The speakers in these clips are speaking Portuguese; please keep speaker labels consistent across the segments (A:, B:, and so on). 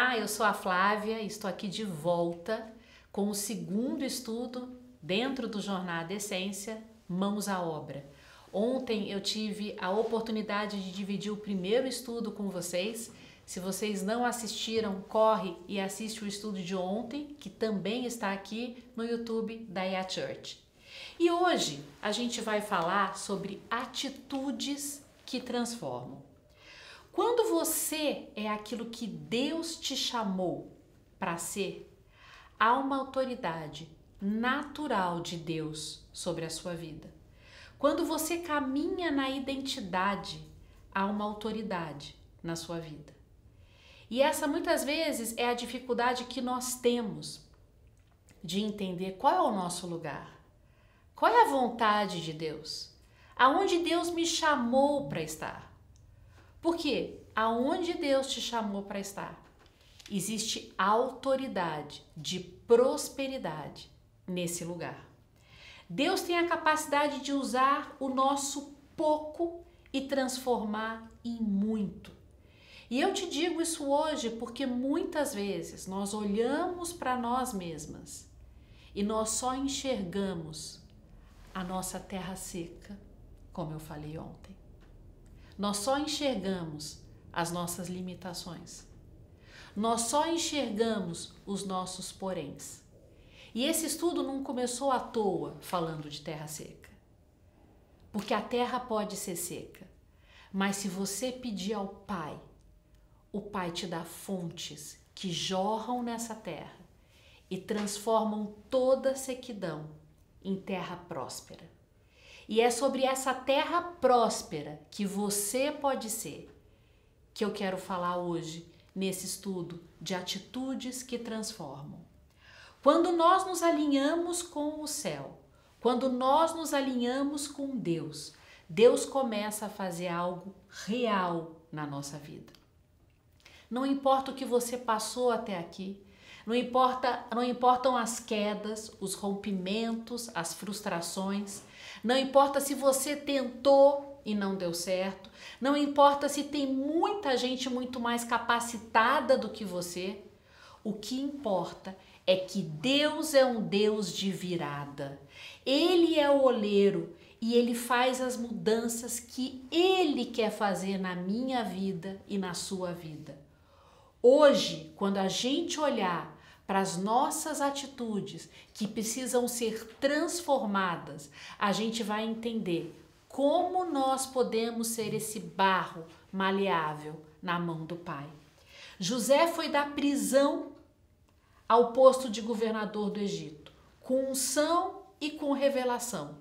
A: Olá, eu sou a Flávia e estou aqui de volta com o segundo estudo dentro do Jornada Essência, Mãos à Obra. Ontem eu tive a oportunidade de dividir o primeiro estudo com vocês. Se vocês não assistiram, corre e assiste o estudo de ontem, que também está aqui no YouTube da IA Church. E hoje a gente vai falar sobre atitudes que transformam. Quando você é aquilo que Deus te chamou para ser, há uma autoridade natural de Deus sobre a sua vida. Quando você caminha na identidade, há uma autoridade na sua vida. E essa muitas vezes é a dificuldade que nós temos de entender qual é o nosso lugar, qual é a vontade de Deus, aonde Deus me chamou para estar. Porque aonde Deus te chamou para estar, existe autoridade de prosperidade nesse lugar. Deus tem a capacidade de usar o nosso pouco e transformar em muito. E eu te digo isso hoje porque muitas vezes nós olhamos para nós mesmas e nós só enxergamos a nossa terra seca, como eu falei ontem. Nós só enxergamos as nossas limitações. Nós só enxergamos os nossos poréns. E esse estudo não começou à toa falando de terra seca. Porque a terra pode ser seca, mas se você pedir ao Pai, o Pai te dá fontes que jorram nessa terra e transformam toda a sequidão em terra próspera. E é sobre essa terra próspera que você pode ser que eu quero falar hoje nesse estudo de atitudes que transformam. Quando nós nos alinhamos com o céu, quando nós nos alinhamos com Deus, Deus começa a fazer algo real na nossa vida. Não importa o que você passou até aqui, não importam as quedas, os rompimentos, as frustrações, não importa se você tentou e não deu certo, não importa se tem muita gente muito mais capacitada do que você, o que importa é que Deus é um Deus de virada. Ele é o oleiro e Ele faz as mudanças que Ele quer fazer na minha vida e na sua vida. Hoje, quando a gente olhar para as nossas atitudes que precisam ser transformadas, a gente vai entender como nós podemos ser esse barro maleável na mão do Pai. José foi da prisão ao posto de governador do Egito, com unção e com revelação,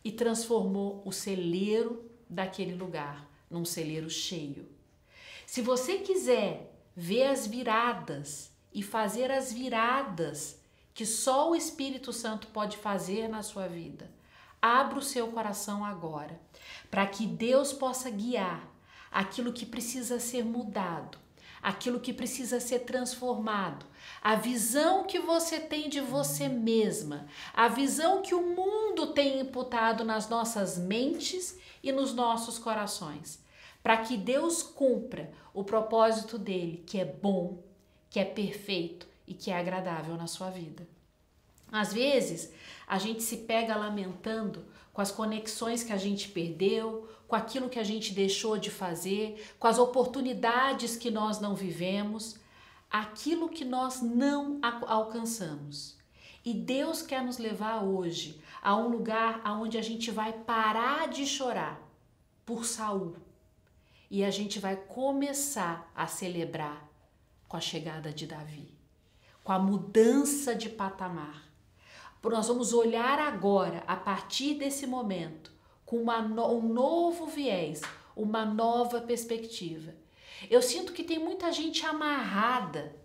A: e transformou o celeiro daquele lugar num celeiro cheio. Se você quiser ver as viradas e fazer as viradas que só o Espírito Santo pode fazer na sua vida, abra o seu coração agora, para que Deus possa guiar aquilo que precisa ser mudado, aquilo que precisa ser transformado, a visão que você tem de você mesma, a visão que o mundo tem imputado nas nossas mentes e nos nossos corações, para que Deus cumpra o propósito dele, que é bom, que é perfeito e que é agradável na sua vida. Às vezes, a gente se pega lamentando com as conexões que a gente perdeu, com aquilo que a gente deixou de fazer, com as oportunidades que nós não vivemos, aquilo que nós não alcançamos. E Deus quer nos levar hoje a um lugar onde a gente vai parar de chorar por Saul e a gente vai começar a celebrar com a chegada de Davi, com a mudança de patamar. Nós vamos olhar agora, a partir desse momento, com um novo viés, uma nova perspectiva. Eu sinto que tem muita gente amarrada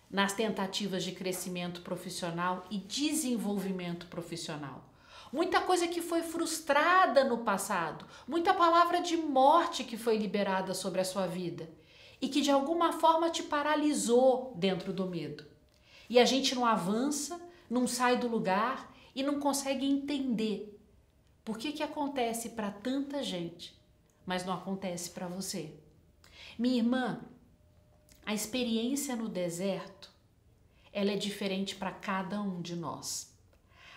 A: nas tentativas de crescimento profissional e desenvolvimento profissional. Muita coisa que foi frustrada no passado, muita palavra de morte que foi liberada sobre a sua vida e que de alguma forma te paralisou dentro do medo. E a gente não avança, não sai do lugar e não consegue entender por que acontece para tanta gente, mas não acontece para você. Minha irmã, A experiência no deserto, ela é diferente para cada um de nós.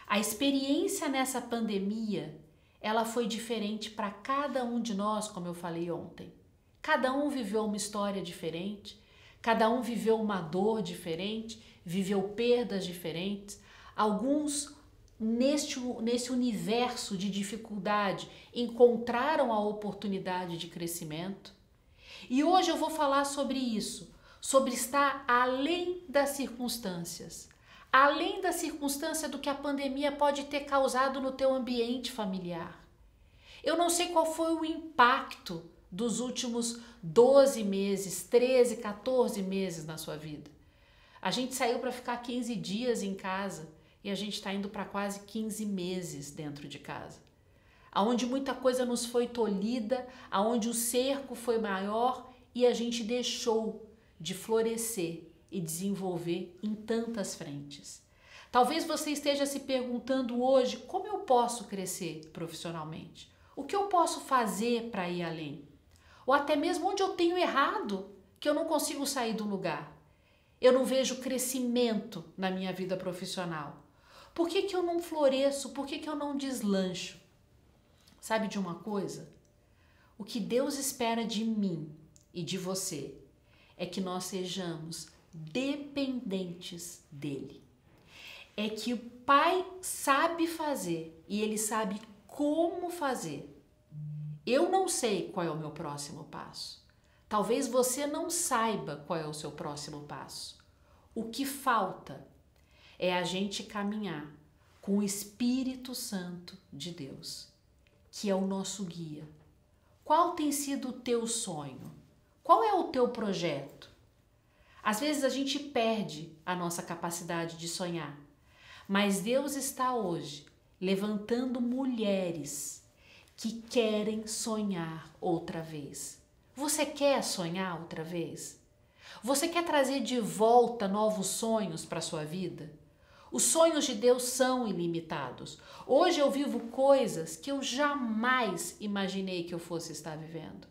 A: A experiência nessa pandemia, ela foi diferente para cada um de nós, como eu falei ontem. Cada um viveu uma história diferente, cada um viveu uma dor diferente, viveu perdas diferentes. Alguns, nesse universo de dificuldade, encontraram a oportunidade de crescimento. E hoje eu vou falar sobre isso, sobre estar além das circunstâncias. Além da circunstância do que a pandemia pode ter causado no teu ambiente familiar. Eu não sei qual foi o impacto dos últimos 12 meses, 13, 14 meses na sua vida. A gente saiu para ficar 15 dias em casa e a gente está indo para quase 15 meses dentro de casa. Aonde muita coisa nos foi tolhida, aonde o cerco foi maior e a gente deixou de florescer e desenvolver em tantas frentes. Talvez você esteja se perguntando hoje como eu posso crescer profissionalmente? O que eu posso fazer para ir além? Ou até mesmo onde eu tenho errado, que eu não consigo sair do lugar. Eu não vejo crescimento na minha vida profissional. Por que eu não floresço? Por que eu não deslancho? Sabe de uma coisa? O que Deus espera de mim e de você é que nós sejamos dependentes dele. É que o Pai sabe fazer e ele sabe como fazer. Eu não sei qual é o meu próximo passo. Talvez você não saiba qual é o seu próximo passo. O que falta é a gente caminhar com o Espírito Santo de Deus, que é o nosso guia. Qual tem sido o teu sonho? Qual é o teu projeto? Às vezes a gente perde a nossa capacidade de sonhar, mas Deus está hoje levantando mulheres que querem sonhar outra vez. Você quer sonhar outra vez? Você quer trazer de volta novos sonhos para a sua vida? Os sonhos de Deus são ilimitados. Hoje eu vivo coisas que eu jamais imaginei que eu fosse estar vivendo.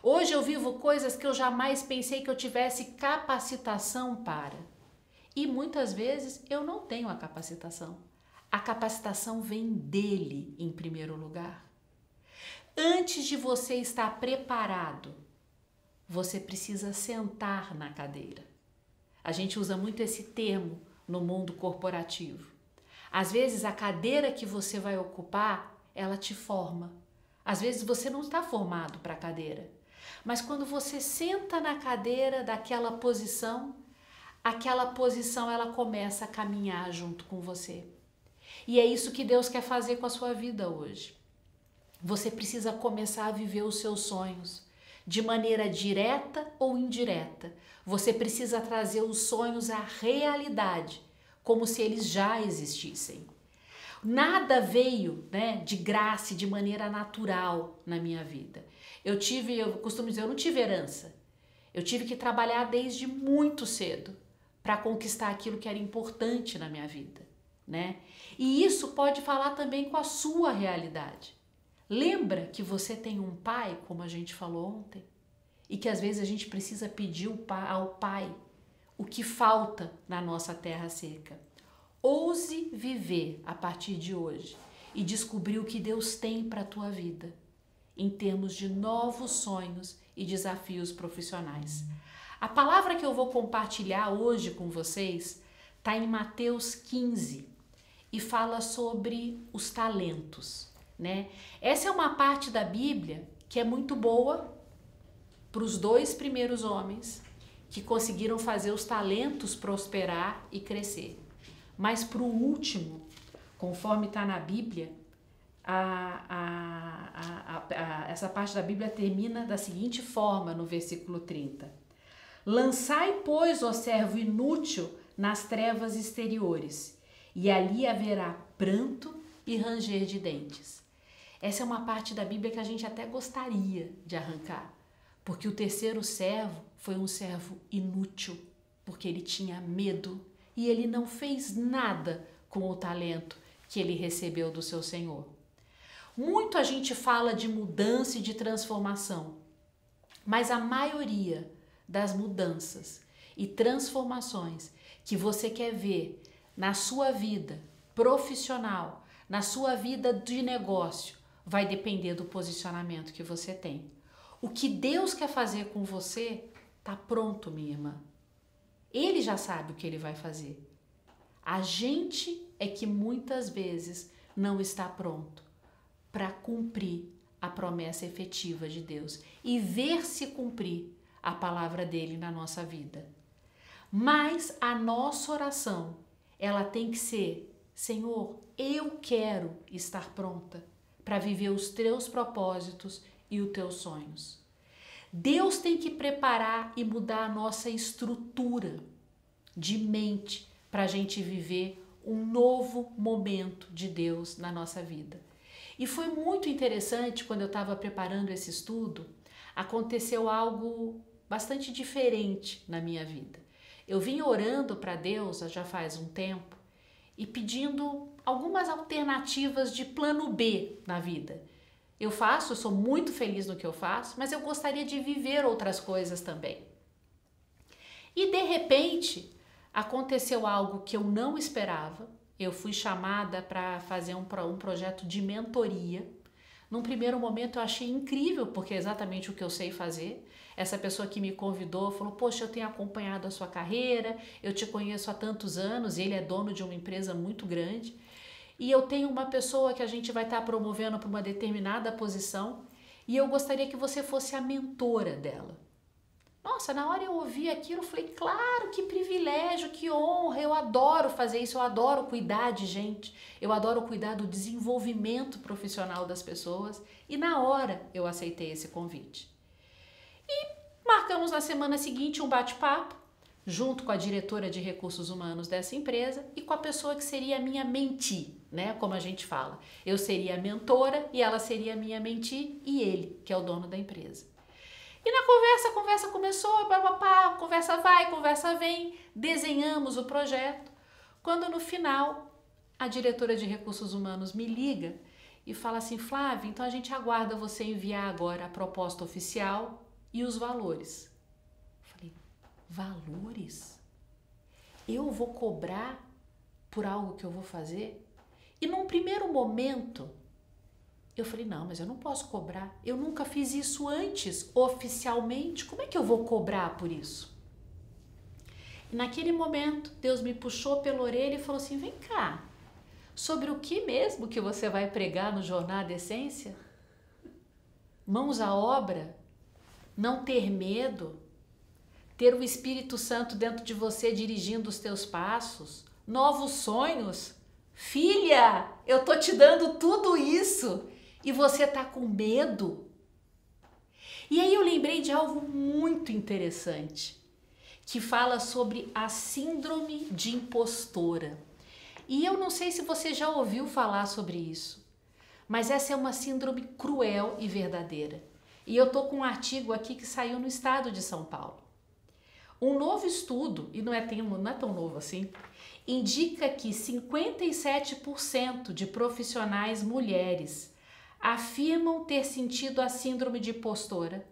A: Hoje eu vivo coisas que eu jamais pensei que eu tivesse capacitação para. E muitas vezes eu não tenho a capacitação. A capacitação vem dele em primeiro lugar. Antes de você estar preparado, você precisa sentar na cadeira. A gente usa muito esse termo no mundo corporativo. Às vezes a cadeira que você vai ocupar, ela te forma. Às vezes você não está formado para a cadeira. Mas quando você senta na cadeira daquela posição, aquela posição ela começa a caminhar junto com você. E é isso que Deus quer fazer com a sua vida hoje. Você precisa começar a viver os seus sonhos, de maneira direta ou indireta. Você precisa trazer os sonhos à realidade, como se eles já existissem. Nada veio, de graça e de maneira natural na minha vida. Eu costumo dizer, eu não tive herança. Eu tive que trabalhar desde muito cedo para conquistar aquilo que era importante na minha vida, E isso pode falar também com a sua realidade. Lembra que você tem um pai, como a gente falou ontem, e que às vezes a gente precisa pedir ao pai o que falta na nossa terra seca. Ouse viver a partir de hoje e descobrir o que Deus tem para a tua vida, em termos de novos sonhos e desafios profissionais. A palavra que eu vou compartilhar hoje com vocês está em Mateus 15 e fala sobre os talentos, Essa é uma parte da Bíblia que é muito boa para os 2 primeiros homens que conseguiram fazer os talentos prosperar e crescer. Mas para o último, conforme está na Bíblia, essa parte da Bíblia termina da seguinte forma no versículo 30. Lançai, pois, ó servo inútil, nas trevas exteriores, e ali haverá pranto e ranger de dentes. Essa é uma parte da Bíblia que a gente até gostaria de arrancar, porque o terceiro servo foi um servo inútil, porque ele tinha medo e ele não fez nada com o talento que ele recebeu do seu Senhor. Muito a gente fala de mudança e de transformação, mas a maioria das mudanças e transformações que você quer ver na sua vida profissional, na sua vida de negócio, vai depender do posicionamento que você tem. O que Deus quer fazer com você está pronto, minha irmã. Ele já sabe o que ele vai fazer. A gente é que muitas vezes não está pronto para cumprir a promessa efetiva de Deus e ver se cumprir a palavra dele na nossa vida. Mas a nossa oração, ela tem que ser: Senhor, eu quero estar pronta para viver os teus propósitos e os teus sonhos. Deus tem que preparar e mudar a nossa estrutura de mente para a gente viver um novo momento de Deus na nossa vida. E foi muito interessante quando eu estava preparando esse estudo, aconteceu algo bastante diferente na minha vida. Eu vim orando para Deus já faz um tempo e pedindo algumas alternativas de plano B na vida. Eu sou muito feliz no que eu faço, mas eu gostaria de viver outras coisas também. E de repente aconteceu algo que eu não esperava. Eu fui chamada para fazer um projeto de mentoria. Num primeiro momento eu achei incrível, porque é exatamente o que eu sei fazer. Essa pessoa que me convidou falou: poxa, eu tenho acompanhado a sua carreira, eu te conheço há tantos anos, ele é dono de uma empresa muito grande, e eu tenho uma pessoa que a gente vai estar promovendo para uma determinada posição, e eu gostaria que você fosse a mentora dela. Nossa, na hora eu ouvi aquilo, eu falei: claro, que privilégio, que honra, eu adoro fazer isso, eu adoro cuidar de gente, eu adoro cuidar do desenvolvimento profissional das pessoas, e na hora eu aceitei esse convite. E marcamos na semana seguinte um bate-papo, junto com a diretora de recursos humanos dessa empresa e com a pessoa que seria a minha mentee, né? Como a gente fala. Eu seria a mentora e ela seria a minha mentee e ele, que é o dono da empresa. E na conversa, a conversa começou, papapá, conversa vai, conversa vem, desenhamos o projeto. Quando no final a diretora de recursos humanos me liga e fala assim: Flávia, então a gente aguarda você enviar agora a proposta oficial e os valores. Eu falei: valores? Eu vou cobrar por algo que eu vou fazer? E num primeiro momento eu falei: não, mas eu não posso cobrar. Eu nunca fiz isso antes, oficialmente. Como é que eu vou cobrar por isso? E naquele momento, Deus me puxou pela orelha e falou assim: vem cá, sobre o que mesmo que você vai pregar no Jornada Essência? Mãos à obra? Não ter medo, ter o Espírito Santo dentro de você dirigindo os teus passos, novos sonhos. Filha, eu tô te dando tudo isso e você tá com medo? E aí eu lembrei de algo muito interessante, que fala sobre a síndrome de impostora. E eu não sei se você já ouviu falar sobre isso, mas essa é uma síndrome cruel e verdadeira. E eu tô com um artigo aqui que saiu no estado de São Paulo. Um novo estudo, e não é tão novo assim, indica que 57% de profissionais mulheres afirmam ter sentido a síndrome de impostora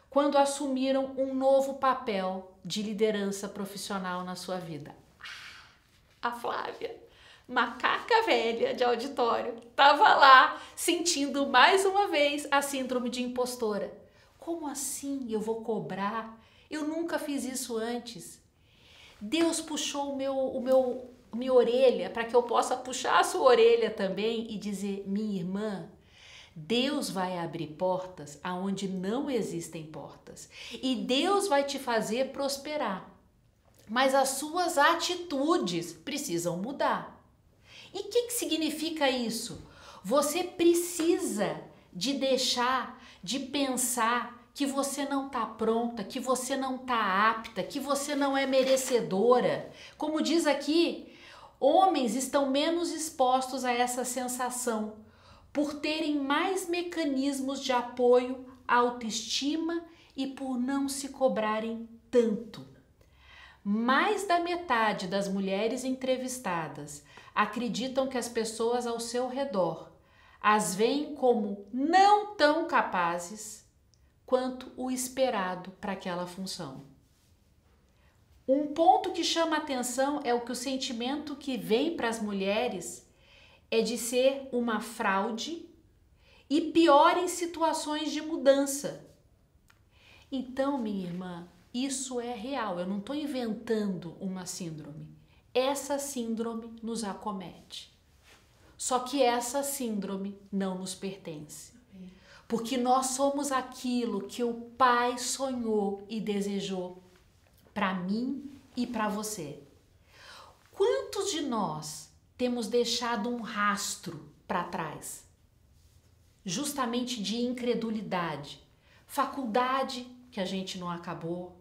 A: quando assumiram um novo papel de liderança profissional na sua vida. A Flávia, macaca velha de auditório, estava lá sentindo mais uma vez a síndrome de impostora. Como assim eu vou cobrar? Eu nunca fiz isso antes. Deus puxou minha orelha para que eu possa puxar a sua orelha também e dizer: minha irmã, Deus vai abrir portas aonde não existem portas. E Deus vai te fazer prosperar. Mas as suas atitudes precisam mudar. E o que significa isso? Você precisa de deixar de pensar que você não está pronta, que você não está apta, que você não é merecedora. Como diz aqui, homens estão menos expostos a essa sensação por terem mais mecanismos de apoio à autoestima e por não se cobrarem tanto. Mais da metade das mulheres entrevistadas acreditam que as pessoas ao seu redor as veem como não tão capazes quanto o esperado para aquela função. Um ponto que chama atenção é o que o sentimento que vem para as mulheres é de ser uma fraude e pior em situações de mudança. Então, minha irmã, isso é real, eu não estou inventando uma síndrome. Essa síndrome nos acomete. Só que essa síndrome não nos pertence. Porque nós somos aquilo que o Pai sonhou e desejou para mim e para você. Quantos de nós temos deixado um rastro para trás? Justamente de incredulidade. Faculdade que a gente não acabou,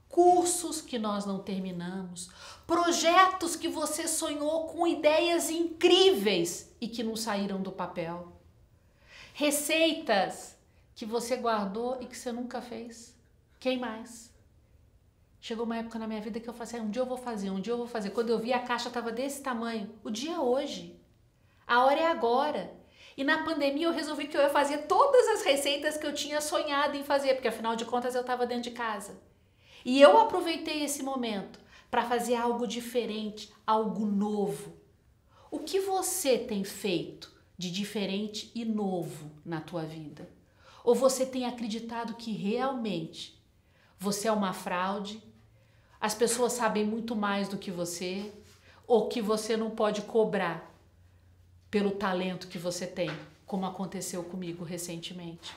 A: cursos que nós não terminamos, projetos que você sonhou com ideias incríveis e que não saíram do papel. Receitas que você guardou e que você nunca fez. Quem mais? Chegou uma época na minha vida que eu falei, um dia eu vou fazer. Quando eu vi, a caixa estava desse tamanho. O dia é hoje. A hora é agora. E na pandemia eu resolvi que eu ia fazer todas as receitas que eu tinha sonhado em fazer, porque afinal de contas eu estava dentro de casa. E eu aproveitei esse momento para fazer algo diferente, algo novo. O que você tem feito de diferente e novo na tua vida? Ou você tem acreditado que realmente você é uma fraude, as pessoas sabem muito mais do que você, ou que você não pode cobrar pelo talento que você tem, como aconteceu comigo recentemente?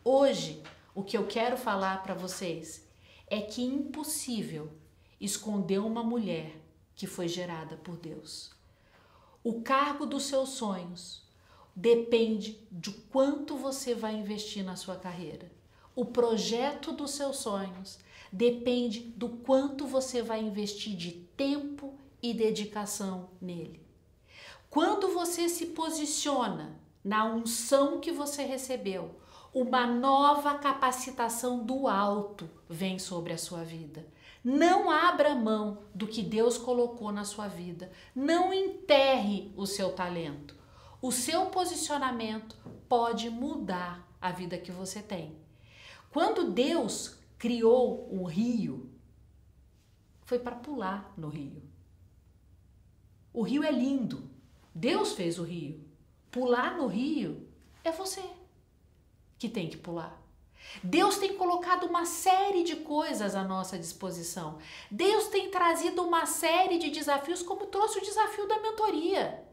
A: Hoje, o que eu quero falar para vocês é que é impossível esconder uma mulher que foi gerada por Deus. O cargo dos seus sonhos depende de quanto você vai investir na sua carreira. O projeto dos seus sonhos depende do quanto você vai investir de tempo e dedicação nele. Quando você se posiciona na unção que você recebeu, uma nova capacitação do alto vem sobre a sua vida. Não abra mão do que Deus colocou na sua vida. Não enterre o seu talento. O seu posicionamento pode mudar a vida que você tem. Quando Deus criou o rio, foi para pular no rio. O rio é lindo. Deus fez o rio. Pular no rio é você que tem que pular. Deus tem colocado uma série de coisas à nossa disposição. Deus tem trazido uma série de desafios, como trouxe o desafio da mentoria.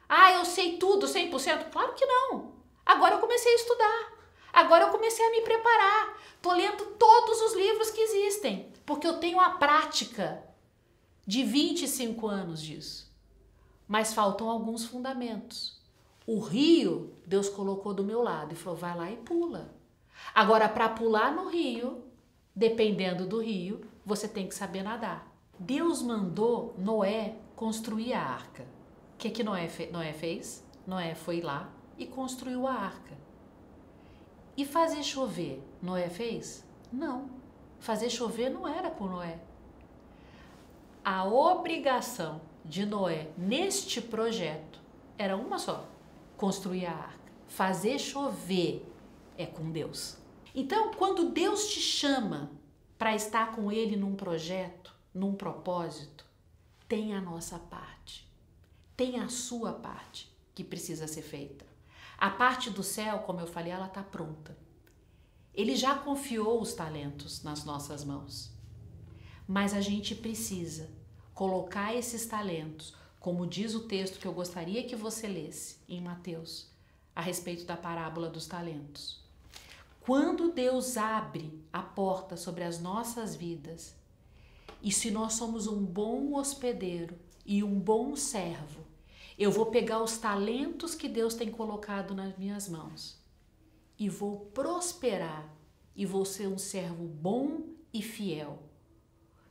A: Ah, eu sei tudo 100%? Claro que não. Agora eu comecei a estudar. Agora eu comecei a me preparar. Estou lendo todos os livros que existem, porque eu tenho a prática de 25 anos disso. Mas faltam alguns fundamentos. O rio, Deus colocou do meu lado e falou, vai lá e pula. Agora, para pular no rio, dependendo do rio, você tem que saber nadar. Deus mandou Noé construir a arca. O que Noé fez? Noé foi lá e construiu a arca. E fazer chover, Noé fez? Não. Fazer chover não era por Noé. A obrigação de Noé neste projeto era uma só: construir a arca. Fazer chover é com Deus. Então, quando Deus te chama para estar com Ele num projeto, num propósito, tem a nossa parte, tem a sua parte que precisa ser feita. A parte do céu, como eu falei, ela está pronta. Ele já confiou os talentos nas nossas mãos. Mas a gente precisa colocar esses talentos, como diz o texto que eu gostaria que você lesse em Mateus, a respeito da parábola dos talentos. Quando Deus abre a porta sobre as nossas vidas, e se nós somos um bom hospedeiro e um bom servo, eu vou pegar os talentos que Deus tem colocado nas minhas mãos e vou prosperar e vou ser um servo bom e fiel,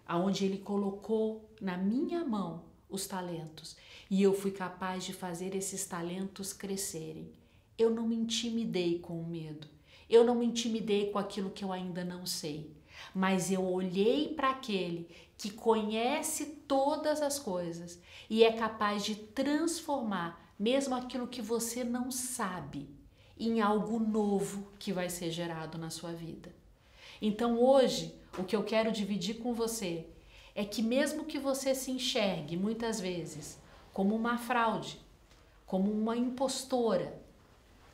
A: aonde Ele colocou na minha mão os talentos e eu fui capaz de fazer esses talentos crescerem. Eu não me intimidei com o medo, eu não me intimidei com aquilo que eu ainda não sei, mas eu olhei para aquele que conhece todas as coisas e é capaz de transformar mesmo aquilo que você não sabe em algo novo que vai ser gerado na sua vida. Então hoje, o que eu quero dividir com você é que mesmo que você se enxergue muitas vezes como uma fraude, como uma impostora,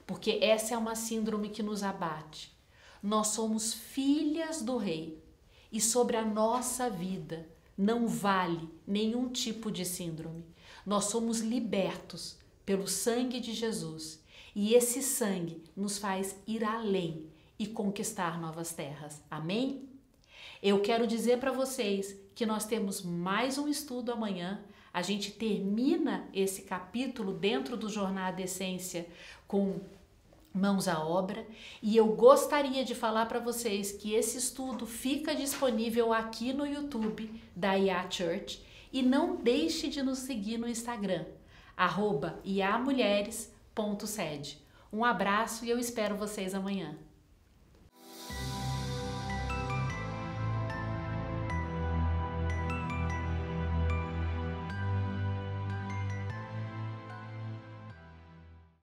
A: porque essa é uma síndrome que nos abate, nós somos filhas do Rei e sobre a nossa vida não vale nenhum tipo de síndrome. Nós somos libertos pelo sangue de Jesus e esse sangue nos faz ir além e conquistar novas terras. Amém? Eu quero dizer para vocês que nós temos mais um estudo amanhã. A gente termina esse capítulo dentro do Jornada Essência com mãos à obra, e eu gostaria de falar para vocês que esse estudo fica disponível aqui no YouTube da IA Church, e não deixe de nos seguir no Instagram, @iamulheres.sede. Um abraço e eu espero vocês amanhã.